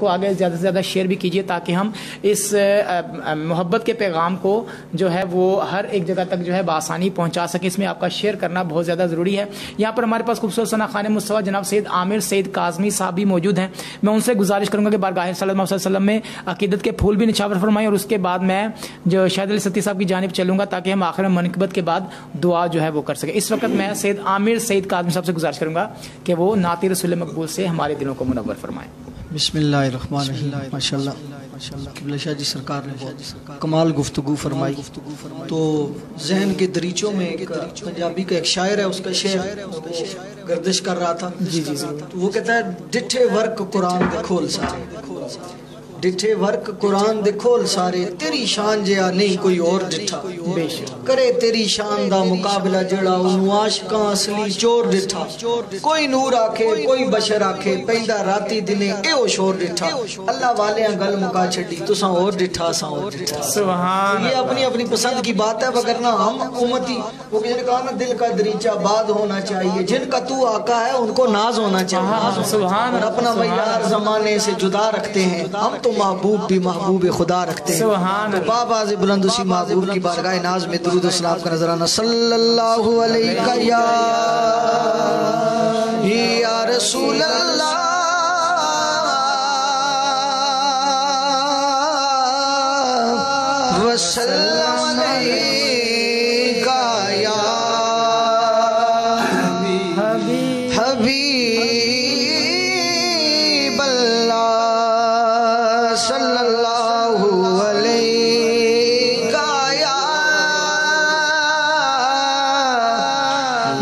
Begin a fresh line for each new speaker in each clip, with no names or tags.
کو آگے زیادہ سے زیادہ شیئر بھی کیجیے تاکہ ہم اس محبت کے پیغام کو جو ہے وہ ہر ایک جگہ تک جو ہے بآسانی پہنچا سکیں. اس میں آپ کا شیئر کرنا بہت زیادہ ضروری ہے. یہاں پر ہمارے پاس خوبصورت ثنا خان مصطفیٰ جناب سید عامر سید کاظمی صاحب بھی موجود ہیں. میں ان سے گزارش کروں گا کہ بارگاہ صلی اللہ علیہ وسلم میں عقیدت کے پھول بھی نچھاور فرمائیں, اور اس کے بعد میں جو شاہد علی ستی صاحب کی جانب چلوں گا تاکہ ہم آخر میں منقبت کے بعد دعا جو ہے وہ کر سکیں. اس وقت میں سید عامر سید کاظمی صاحب سے گزارش کروں گا کہ وہ نعت رسول مقبول سے ہمارے دلوں کو منور فرمائیں.
بسم اللہ الرحمن الرحیم. ماشاءاللہ قبلہ شاہ جی سرکار نے بہت کمال گفتگو فرمائی. تو ذہن کے دریچوں میں ایک پنجابی کا ایک شاعر ہے, اس کا شعر گردش کر رہا تھا. تو وہ کہتا ہے ڈٹھے ورک قرآن دے کھول سارے, ڈٹھے ورک قرآن دے کھول سارے, تیری شان جیا نہیں کوئی اور ڈٹھا, کرے تیری شان دا مقابلہ جڑا انہوں عاشقاں اصلی چور ڈٹھا. کوئی نور آکھے کوئی بشر آکھے پہندہ راتی دنے اے او شور ڈٹھا. اللہ والے ہیں گل مکا چھڑی تو ساں اور ڈٹھا ساں اور ڈٹھا.
سبحان
یہ اپنی اپنی پسند کی بات ہے, وگرنہ ہم امتی وہ کسی نے کہا نا دل کا دریچہ باد ہونا چاہیے, جن کا تو آقا ہے ان کو ناز ہونا چاہیے.
سبحان
اور اپنا معیار زمانے سے جدا رکھتے ہیں, ہم تو محبوب بھی محبوب خدا رکھتے ہیں. تو بابا سے بلند اسی محبوب کی بارگاہ ناز میں درود و سلام کا نظرانہ. صلی اللہ علیہ یا رسول اللہ وسلم علیکہ یا حبیب اللہ صلی اللہ علیہ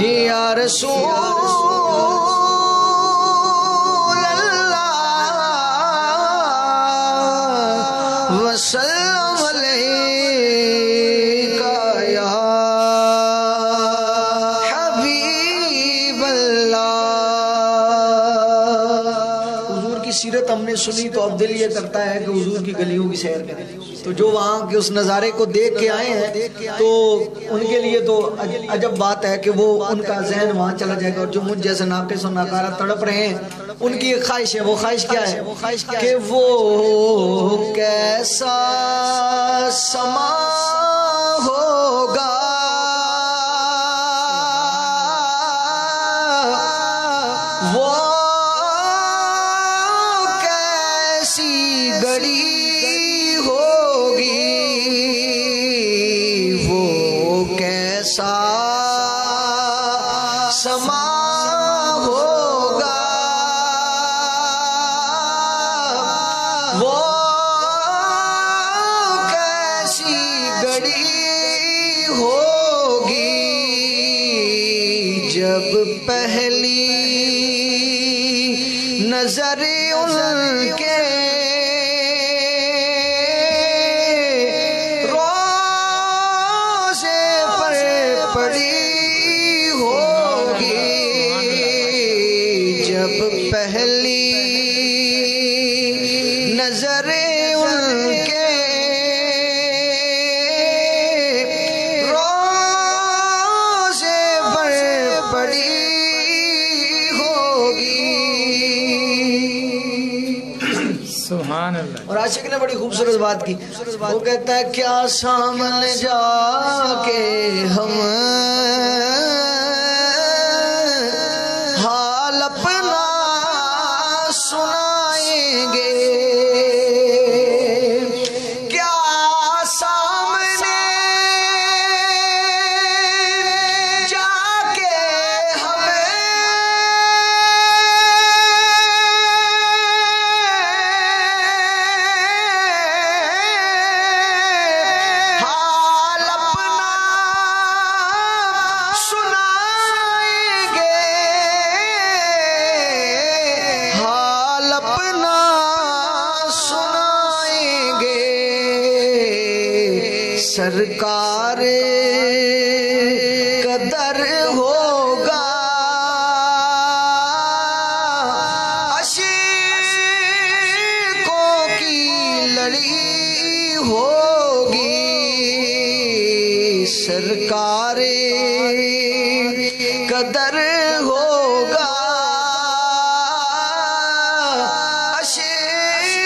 یا رسول اللہ وسلم علیکہ یا حبیب اللہ. حضور کی سیرت ہم نے سنی تو اب دل یہ کرتا ہے کہ حضور کی گلیوں کی سیر کریں. تو جو وہاں کے اس نظارے کو دیکھ کے آئے ہیں تو ان کے لیے تو عجب بات ہے کہ وہ ان کا ذہن وہاں چلا جائے گا. اور جو مجھ جیسے ناقص و ناکارہ تڑپ رہے ہیں ان کی ایک خواہش ہے. وہ خواہش کیا ہے کہ وہ کیسا سما ہوگا وہ کیسی گڑی ہوگی وہ کیسا سما ہوگا وہ کیسی گڑی ہوگی جب پہلی نظر ان کے روزے پر پڑی ہوگی جب پہلی نظر ان کے روزے پر پڑی ہوگی.
سبحان اللہ.
اور عاشق نے بڑی خوبصورت بات کی. وہ کہتا ہے کیا سامنے جا کے ہم حال اپنا سنائیں گے, کیا سامنے جا کے ہمیں حال اپنا سنائیں گے, حال اپنا سنائیں گے. سرکار قدر ہوگا عشیقوں کی لڑی ہوگی. سرکار قدر ہوگا عشیقوں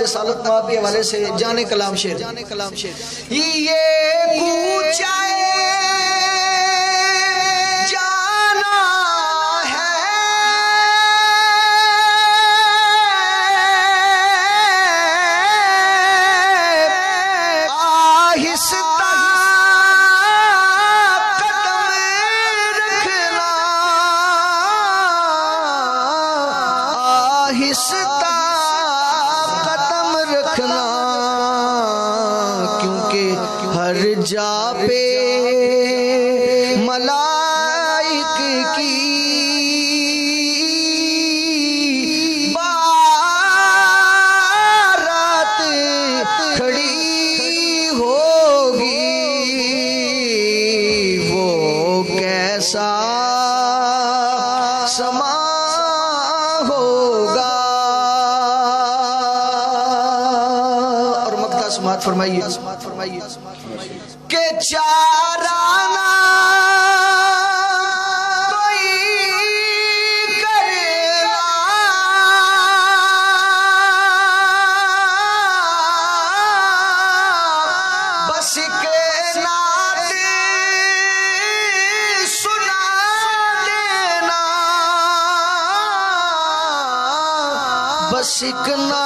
رسالت مآب کے حوالے سے جانے کلام شعر یہ کوچہ جانا ہے آہستہ آہستہ قدم رکھنا کیونکہ ہر جا پہ ملائک کی بارات کھڑی ہوگی وہ کیسا سما سماعت فرمائیے کہ چارانہ کوئی کرنا بس کے نعت سنا دینا بس ایک نعت